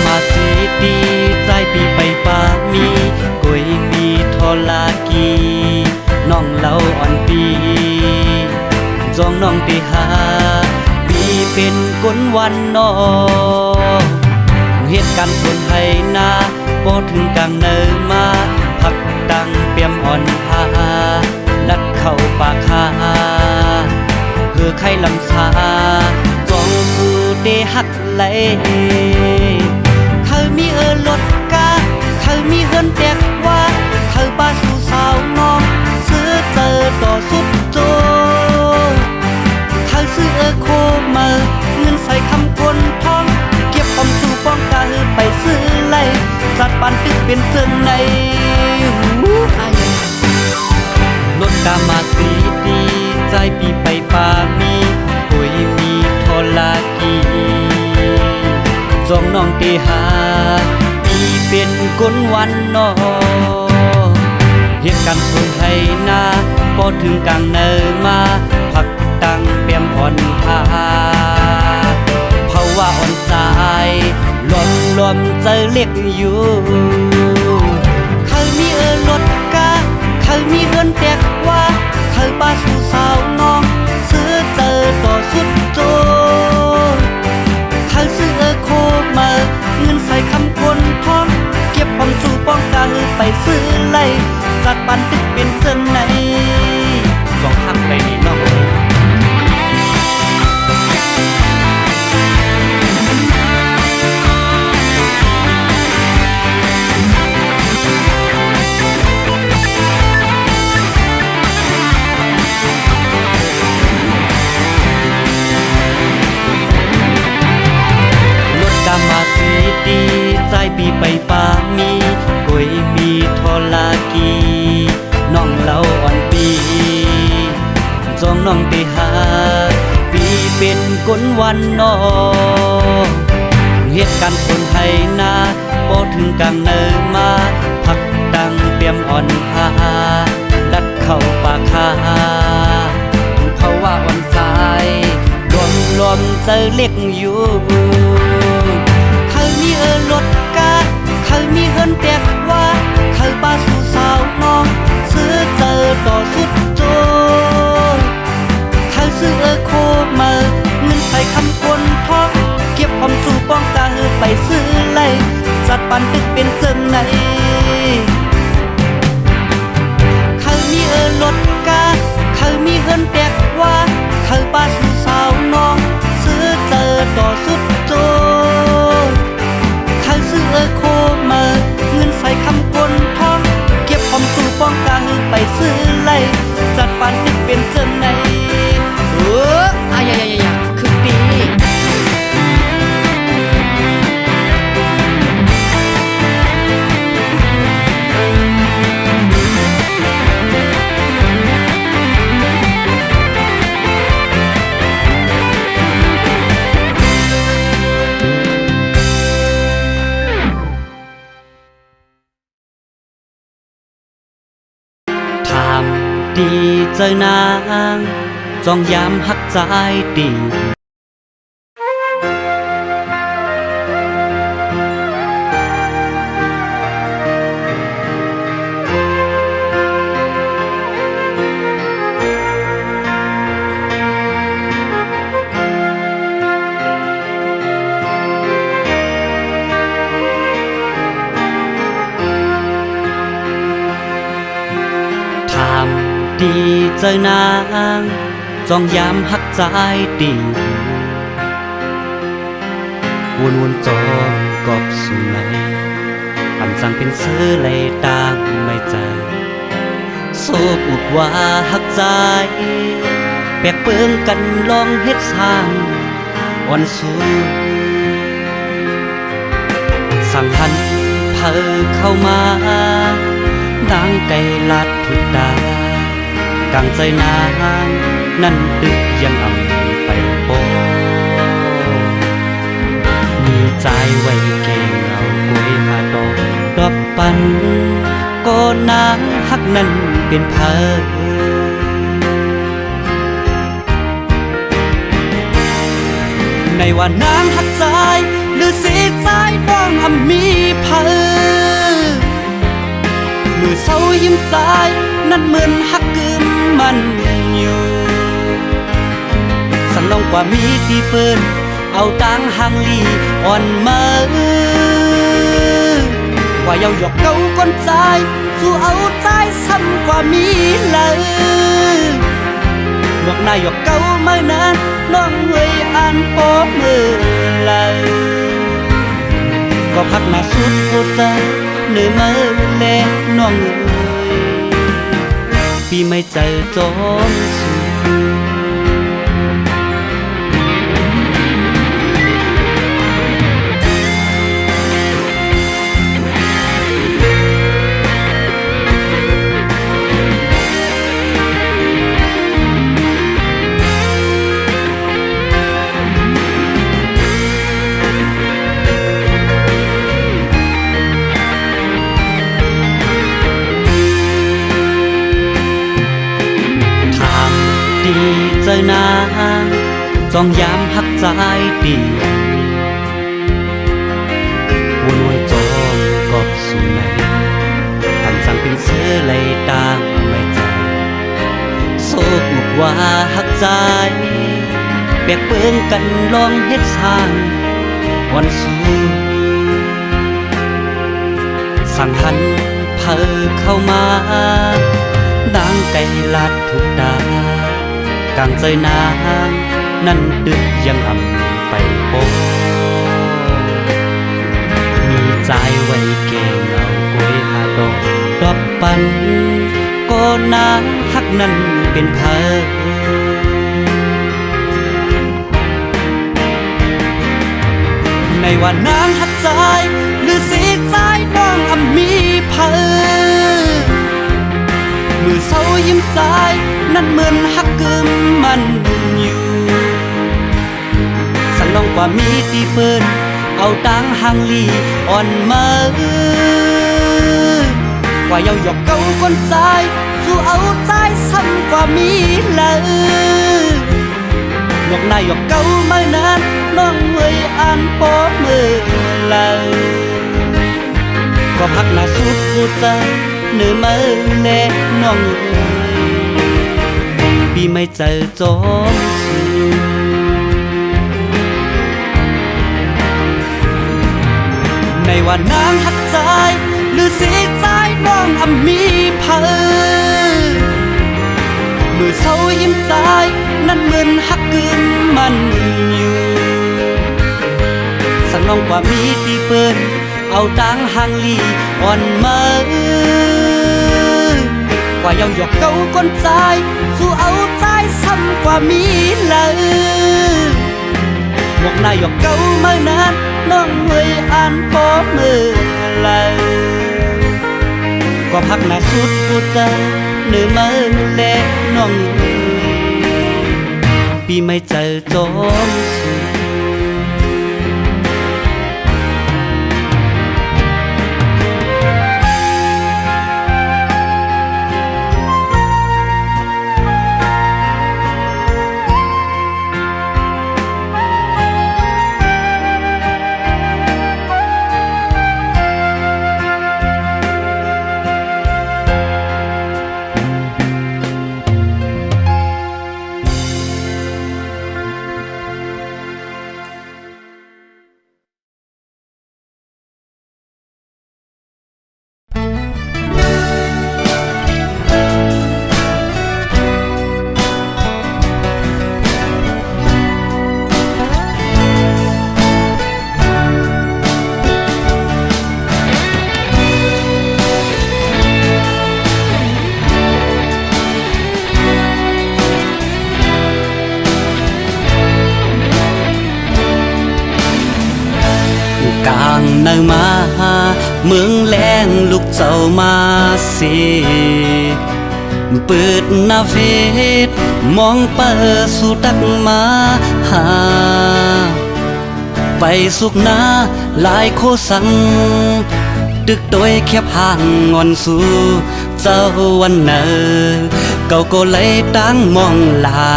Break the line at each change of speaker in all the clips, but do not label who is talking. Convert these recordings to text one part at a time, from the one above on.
มาสีดีใจปีไปปามีกุยมีทอลากีน้องเล่าอ่อนปีจองน้องตีหาปีเป็นก้นวันนอเหตุการณ์ส่วนให้นาบ่ถึงกลางเนินมาพักดังเปียมอ่อนหาลัดเข้าปากคาเพื่อใครลำซาจองสู่เดหักไหลเขามีรถกาเขามีเฮือนแตกว่าเขาป้าสู่สาวน้องซื้อเจอต่อสุดโจเขาซื้อโคมาเงินใส่คำคนท้องเก็บความสู่ป้องกาไปซื้อไล่จัดปันตึกเป็นเสื่องในรถกามาสีดีใจปีไปปามีกุยมีทอลากีจองน้องตีหาปีเป็นก้นวันนอเหตุการณ์ส่วนให้นาพอถึงกลางเนินมาพักตังเปียมอ่อนหาเพราะว่าอ่อนใจลมใจเรียกอยู่เขามีรถกาเขามีเฮือนแตกว่าเขาป้าสู่สาวน้องซื้อเจอต่อสุดโจเขาซื้อโคมาเงินใส่คำคนพร้อมเก็บความสู่ป้องกันไปซื้อไล่จัดปันตึกเป็นเสื่องในสองหักไปนี่น้องมาสีดีใจปีไปปามีกุยมีทอลากีน้องเล่าอ่อนปีจองน้องตีหาปีเป็นก้นวันนอเหตุการณ์ส่วนให้นาพอถึงกลางเนินมาพักดังเปียมอ่อนหาลัดเข้าปากคาเพราะว่าอ่อนสายรวมใจเล็กอยู่เขามีรถกาเขามีเฮือนแตกว่าเขาป้าสู่สาวน้องซื้อเจอต่อสุดโจเขาซื้อโคมาเงินใส่คำคนท้องเก็บความสู่ป้องกาไปซื้อไล่จัดปันตึกเป็นเสื่องในเขามีรถกาเขามีเฮือนแตกว่าเขาป้าสู่สาวน้องซื้อเจอต่อสุดโจเขาซื้อโคมาเงินใส่คำคนท้องเก็บความสู่ป้องกันไปซื้อไล่จัดปันตึกเป็นเสื่องในอย่าคือดีดีเจอนางจองยามหักใจดีดีเจอนางจองยามหักใจดีวนจองกอบสู่ในปั่นสั่งเป็นซื้อเลยต่างไม่ใจโซบอุดว่าหักใจแปลกเปิงกันลองเฮ็ดสร้างอ่อนสู้สั่งหันเพอเข้ามานางไก่ลัดทุกดากลางใจนางนั่นตึกยังอ่ำไปโปมีใจไว้เก่งเอากล้วยหาดอกปันก็นางหักนั่นเป็นเพอในว่านางหักใจ หรือสีสายน้องอำมีเพอมือเศร้ายิ้มใจนั่นเหมือนหักกึมมันอยู่สันน้องกว่ามีที่เปิ้นเอาตังหางลีอ่อนมาว่าเยาหยอกเก้าก้นใจสู้เอาใจซ้ำกว่ามีเลยบอกนายหยอกเก้าเมื่อนั้นน้องเวยอ่านโป๊มือเลยก็พักหน้าสุดหัวใจเหนื่อยมาแลน้องเอ๋ยปีไม่เจอจอมสูเจอนางจองยามหักใจตีวนวนจอมกอบสู่ในอันสั่งเป็นเสื้อไหลต่างไม่ใจโซกุกว่าหักใจเปียกเปิ้งกันลองเฮ็ดสร้างวันสู้สั่งหันเพอเข้ามานางไก่ลัดทุกดากางใจนางนั่นดึกยังอ่ำไปโปมีใจไว้แก่เงากวยหาดอกดอกปันก็นางหักนั่นเป็นเพอในว่านางหักใจหรือสีใจน้องอ่ำมีเพอมือเศร้ายิ้มใจนั่นเหมือนหักกึมมันอยู่สันน้องกว่ามีตีเปิ้นเอาตังหางลีอ่อนมากว่าเยาหยอกเก้าก้นใจสู้เอาใจซ้ำกว่ามีเลยหยอกนายหยอกเก้าเมื่อนั้นน้องเวยอ่านโป๊มือเลยก็พักหน้าสุดหัวใจเหนื่อยมาแลน้องเอ๋ยปีไม่เจอจอมสูในว่านางหักใจหรือสีใจน้องอ่ำมีเพอมือเศร้ายิ้มใจนั่นเหมือนหักกึมมันอยู่สันน้องกว่ามีตีเปิ้นเอาตังหางลีอ่อนมาว่าเยาหยอกเก้าก้นใจสู้เอาใจซ้ำกว่ามีเลยบอกนายหยอกเก้าเมื่อนั้นน้องเวยอ่านโป๊มือเลยก็พักหน้าสุดหัวใจเหนื่อยมาแลน้องเอ๋ยปีไม่เจอจอมสูกลางเนื้อมาเมืองแลงลูกเจ้ามาสิเปิดหน้าเฟซมองเปิดสู่ตักมาหาไปสุกหน้าหลายโคสังดึกโดยแคบห่างงอนสู่เจ้าวันเนอเก่าก็เลยตั้งมองลา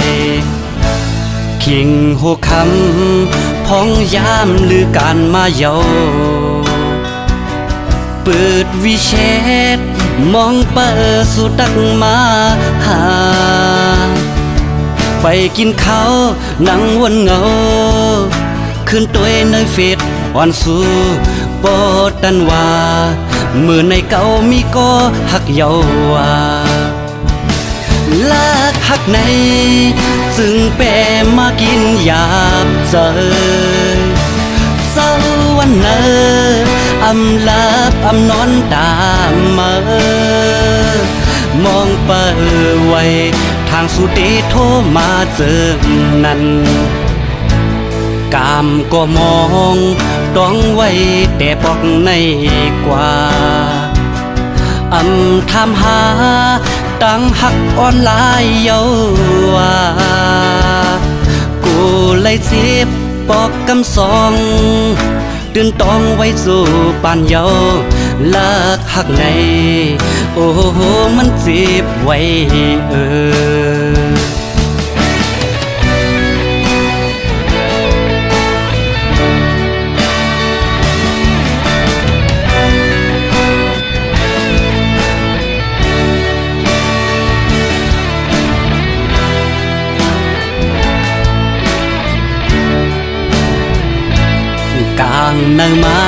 ยคิงหัวคำพ พ้องยามหรือการมาเยาเปิดวิเชษมองเปิดสุดักมาหาไปกินข้าวนั่งวนเงาขึ้นตัวในเฟซอ่อนสู้ปอดันว่ามือในเก่ามีก็หักเยาว่าลากหักในซึ่งแปรมากินหยาบเจอเศร้าวันเนออำลาบอำนอนตามมามองเปิดไว้ทางสุดเดโทรมาเจอนั้นกามก็มองต้องไว้แต่ปอกในกว่าอำทำหาตั้งหักออนไลน์เยาว่ากูเลยสิบปอกกำสองตื่นต้องไว้สู่ปานเยาลากหักในโอ้โหมันจีบไว้กลางเนื้อมา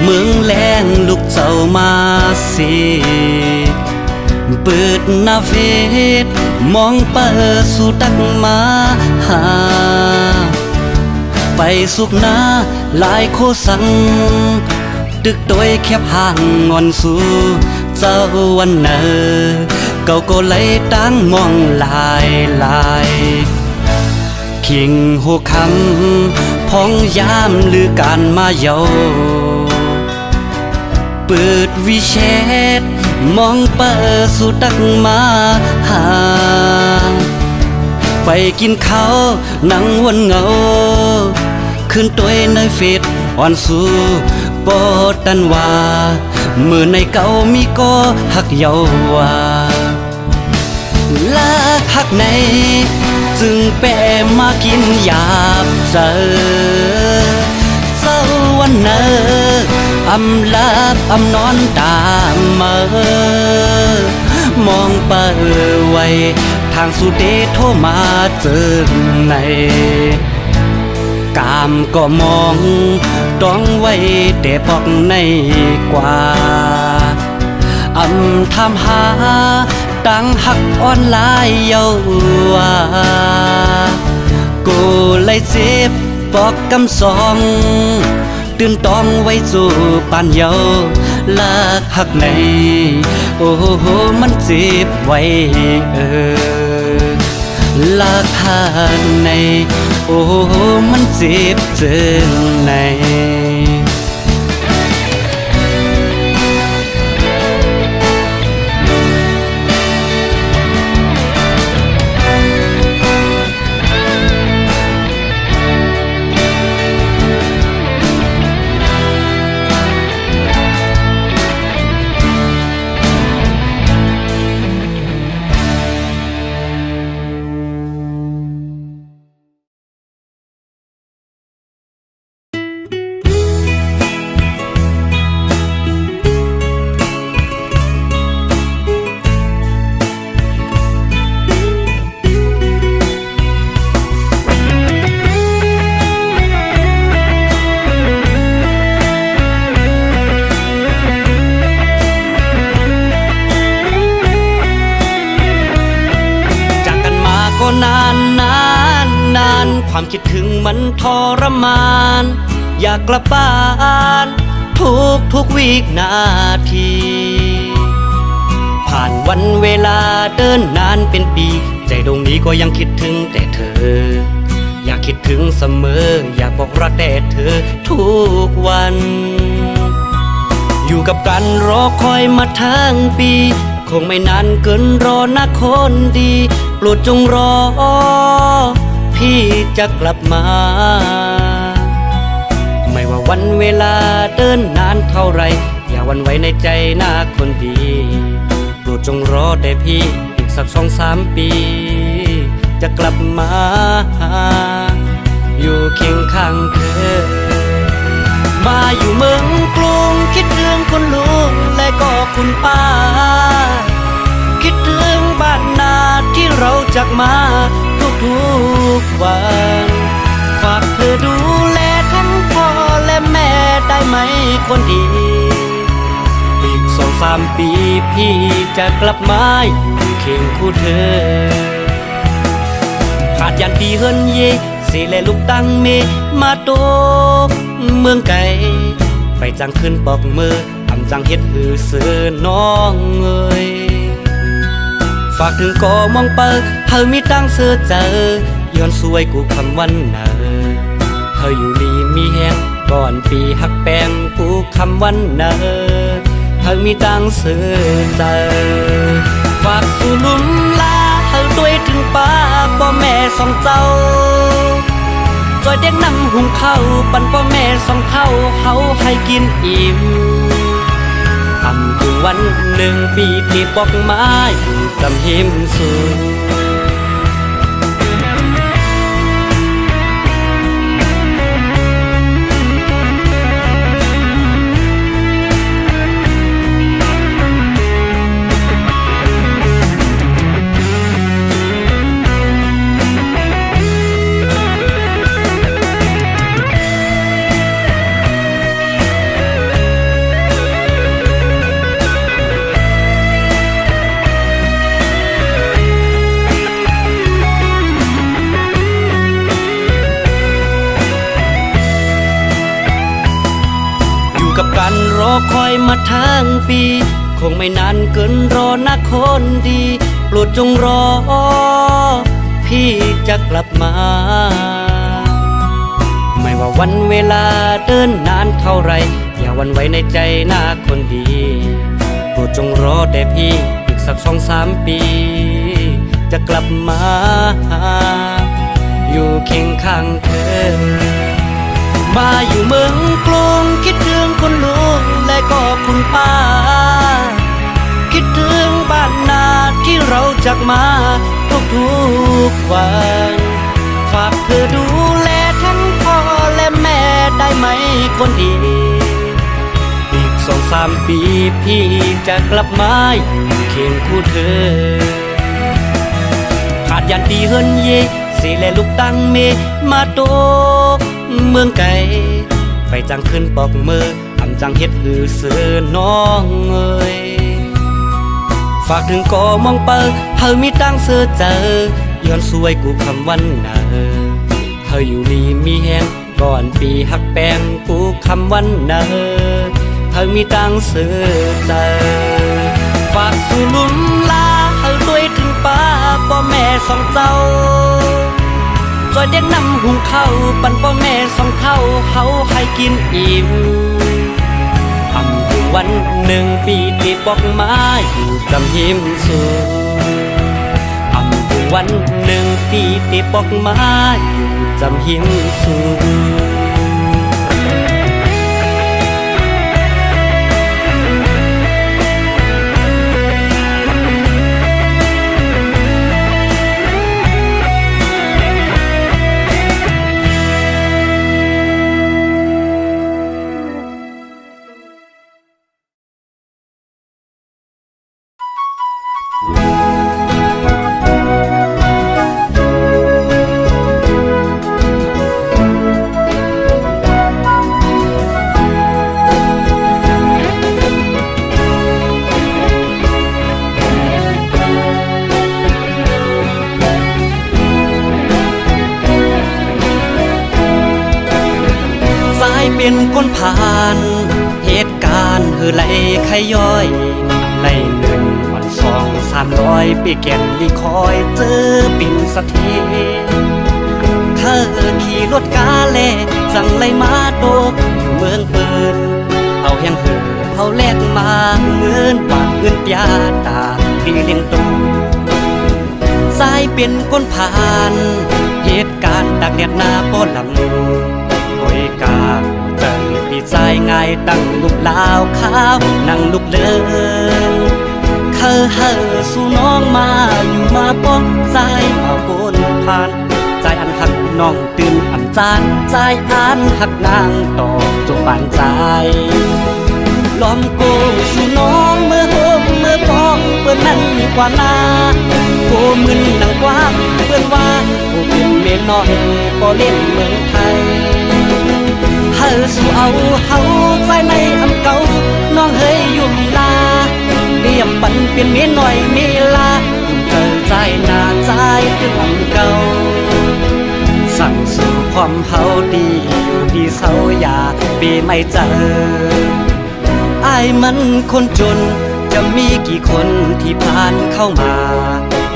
เมืองแรงลูกเจ้ามาสิเปิดหน้าเฟซมองเปิดสุดักมาหาไปสุกหน้าลายโคสังตึกโดยแคบห่างงอนสู่เจ้าวันเนอเก่าก็เลยตั้งมองลายคิงหัวคำพ้องยามหรือการมาเยาเปิดวิเชษมองเปิดสุดักมาหาไปกินข้าวนั่งวนเงาขึ้นตัวในเฟซอ่อนสู้ปอดันว่ามือในเก่ามีก็หักเยาว่าลากหักในจึงแปรมากินหยาบเจอเศร้าวันเนออำลาบอำนอนตามมองเปิดไว้ทางสุดเดโทรมาเจอในกามก็มองต้องไว้แต่ปอกในกว่าอำทำหาตั้งหักออนไลน์เยาว่ากูเลยสิบปอกกำสองตื่นต้องไว้สู่ปานเยาลากหักในโอ้โหมันจีบไว้ลากหักในโอ้โหมันจีบเจอในความคิดถึงมันทรมานอยากกลับบ้านทุกวินาทีผ่านวันเวลาเดินนานเป็นปีใจดวงนี้ก็ยังคิดถึงแต่เธออยากคิดถึงเสมออยากบอกรักแต่เธอทุกวันอยู่กับกันรอคอยมาทั้งปีคงไม่นานเกินรอนะคนดีโปรดจงรอพี่จะกลับมาไม่ว่าวันเวลาเดินนานเท่าไรอย่าหวั่นไหวในใจหน้าคนดีโปรดจงรอแต่พี่อีกสัก2-3 ปีจะกลับมาอยู่เคียงข้ ข้างเธอมาอยู่เมืองกรุงคิดถึงคุณลุงและก็คุณป้าคิดถึงบ้านนาที่เราจากมาทุกวันฝากเธอดูแลทั้งพ่อและแม่ได้ไหมคนดีอีก2-3 ปีพี่จะกลับมาอยู่เคียงคู่เธอขาดยันดีเฮินเยสิและลูกตั้งเมมาโตเมืองไก่ไปจังขึ้นปอกมือทำจังเฮ็ดหือเสือน้องเอ้ยฝากถึงก็มองเปิดเธอมีตั้งเสือเจอย้อนสวยกูคำวันเนอเธออยู่ลีมีแฮงก่อนปีหักแปงกูคำวันเนอเธอมีตั้งเสือเจอฝากสู่ลุ่มลาเธอด้วยถึงป้าพ่อแม่สองเจ้าจอยเด็กนำหุงข้าวปั่นพ่อแม่สองเท่าเขาให้กินอิ่มทำถึงวัน1 ปีที่บอกมาอยู่จำหิมสูกับการรอคอยมาทั้งปีคงไม่นานเกินรอนะคนดีโปรดจงรอพี่จะกลับมาไม่ว่าวันเวลาเดินนานเท่าไรอย่าหวั่นไหวในใจนะคนดีโปรดจงรอแต่พี่อีกสัก2-3 ปีจะกลับมาอยู่เคียงข้างเธอมาอยู่เมืองกรุงคิดถึงคุณลุงและก็คุณป้าคิดถึงบ้านนาที่เราจากมาทุกวันฝากเธอดูแลทั้งพ่อและแม่ได้ไหมคนดีอีก2-3 ปีพี่จะกลับมาอยู่เคียงคู่เธอขาดยันดีเฮินเยสิและลูกตั้งเมมาโตเมืองไก่ไปจังขึ้นปอกมือทำจังเฮ็ดหือเสือน้องเอ้ยฝากถึงก็มองเปิดเธอมีตั้งเสือเจอย้อนสวยกูคำวันเนอเธออยู่ลีมีแฮงก่อนปีหักแปงกูคำวันเนอเธอมีตั้งเสือเจอฝากสู่ลุ่มลาเธอด้วยถึงป้าพ่อแม่สองเจ้าจอยเด็กนำหุงข้าวปั่นพ่อแม่สองเท่าเขาให้กินอิ่มทำถึงวัน1 ปีที่บอกมาอยู่จำหิมสูทำถึงวัน1 ปีที่บอกมาอยู่จำหิมสูเป็นคนผ่านเหตุการณ์หือไหลขย้อยไหลเงินวัน200-300ปีแก่นลีคอยเจอปิ่นสะเทเธอขี่รถกาแลสั่งไหลมาโตกอยู่เมืองเปินเอาแห่งเหือเอาแลกมาเงินบาทเงินยาตาพี่เลี้ยงตูสายเป็นคนผ่านเหตุการณ์ตากแดดหน้าป้อนลำก้อยกาจังปีใจง่ายตั้งลูกลาวข้าวนั่งลูกเลิงเธอสู่น้องมาอยู่มาป้องใจมาบนผ่านใจอันหัก น้องตื่นอ่ำจานใจอ่านหักนางต่อจงปานใจล้อมโกสู่น้องเมื่อโฮมเมื่อพองเปื้อนนั้นกว่านาโกมึนนังกว้างเปื้อนว่าโกเป็นเมียน้อยบ่เล่นเมืองไทยเฮาสู่เอาเฮาใจในอำเก่าน้องเฮยยุ่มลาเรียมปันเป็นเมียน้อยเมลายุ่มเจอใจหน้าใจถึงอำเก่าสั่งสู่ความเฮาดีอยู่ดีเศร้าอย่าปีไม่เจออายมันคนจนจะมีกี่คนที่ผ่านเข้ามา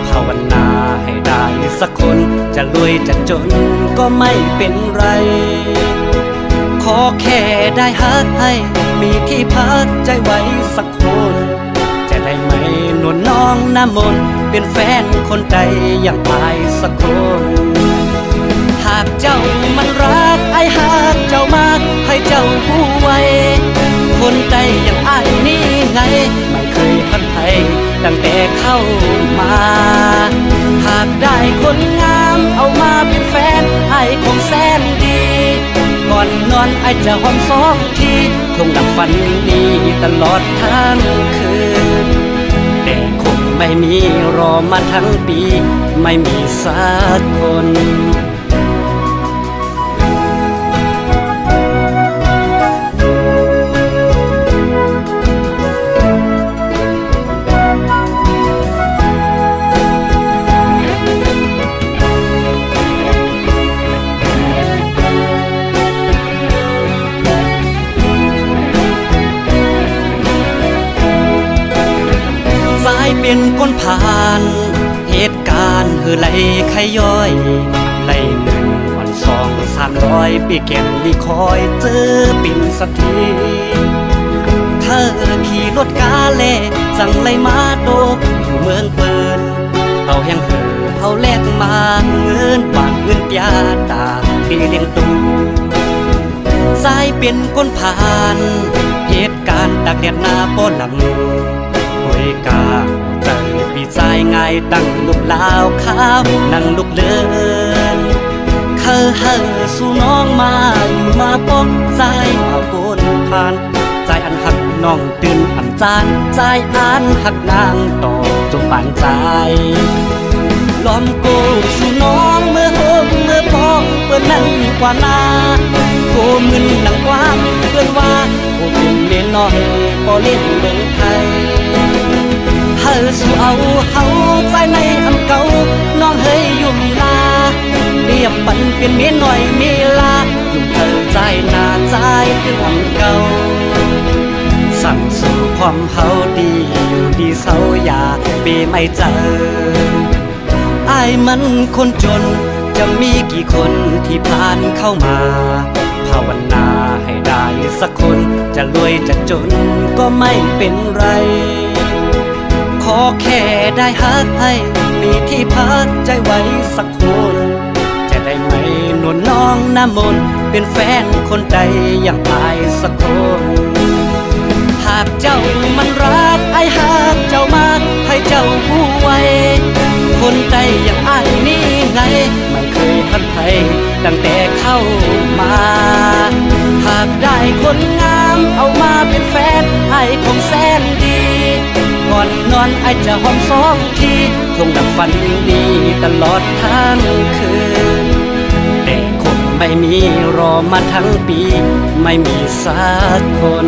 ภาวนาให้ได้สักคนจะรวยจะจนก็ไม่เป็นไรขอแค่ได้ฮักให้มีที่พักใจไว้สักคนจะได้ไหมนวลน้องน้ำมนต์เป็นแฟนคนใจอย่างอายสักคนหากเจ้ามันรักไอ้หากเจ้ามากให้เจ้าผู้ไว้คนใจอย่างอ้ายนี่ไงไม่เคยพันไทยตั้งแต่เข้ามาหากได้คนงามเอามาเป็นแฟนไอ้คงแสนดีก่อนนอนไอ้จะหอมสองทีคงดับฝันดีตลอดทั้งคืนแต่คงไม่มีรอมาทั้งปีไม่มีสักคนเป็นคนผ่านเหตุการณ์ไหลขย้อยไหล1 วัน 2 300ปีแก่นลีคอยเจอปิ่นสักทีเธอขี่รถกาเล่จังไหลมาโดกอยู่เมืองเปินเอาแห้งเหือเอาแลกมาเงินปากเงินยาตาปีเลี้ยงตูสายเป็นคนผ่านเหตุการณ์ตากแดดหน้าป้อนหลังป่วยกาใจพี่ใจง่ายตั้งลูกลาวข้าวนั่งลูกเลินเฮอสู่น้องมาอยู่มาป้องใจมาโกนผ่านใจอันหักน้องตื่นอ่ำจานใจอันหักนางต่อจงปานใจล้อมโกสู่น้องเมื่อโฮมเมื่อพองเปื้อนนั้นกว่านาโกมึนนังกว้างเปื้อนว่าโกเป็นเมียน้อยบ่เล่นเมืองไทยเฮาสู่เอาเฮาใจในอำเก่าน้องเฮยยุ่มลาเรียบปันเป็นเมียน้อยเมลายุ่มเธอใจหน้าใจถึงอำเก่าสั่งสู่ความเฮาดีอยู่ดีเศร้าอย่าปีไม่เจออายมันคนจนจะมีกี่คนที่ผ่านเข้ามาภาวนาให้ได้สักคนจะรวยจะจนก็ไม่เป็นไรขอแค่ได้ฮักให้มีที่พักใจไว้สักคนจะได้ไหมนวลน้องน้ำมนต์เป็นแฟนคนใจอย่างอายสักคนหากเจ้ามันรักไอ้หากเจ้ามากให้เจ้าผู้ไว้คนใจอย่างอ้ายนี่ไงไม่เคยพันไทยตั้งแต่เข้ามาหากได้คนงามเอามาเป็นแฟนไอ้คงแสนดีก่อนนอนไอ้จะหอมสองทีคงดับฝันดีตลอดทั้งคืนแต่คงไม่มีรอมาทั้งปีไม่มีสักคน